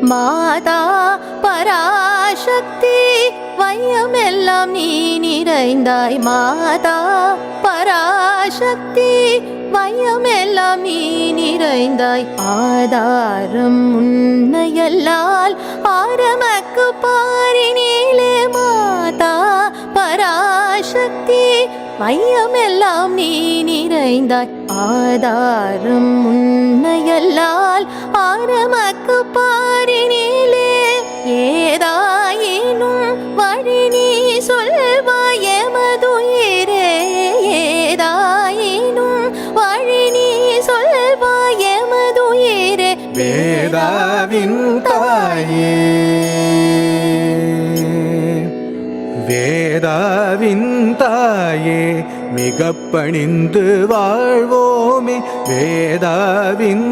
மாதா பராசக்தி வையமெல்லாம் நீ நிறைந்தாய். மாதா பராசக்தி வையமெல்லாம் நீ நிறைந்தாய். ஆதாரம் உன்னையல்லால் ஆரமக்கு பாரினிலே. மாதா பராசக்தி வையமெல்லாம் நீ நிறைந்தாய். ஆதாரம் உன்னையல்லால் ஆரமக்கு பாரினிலே. ஏதாயினும் வழி நீ சொல்வாய் எமதுயிரே. ஏதாயினும் வழி நீ சொல்வாய் எமதுயிரே. வேதாவின் தாயே, வேதாவின் தாயே, மிக பணிந்து வாழ்வோமே. வேதாவின்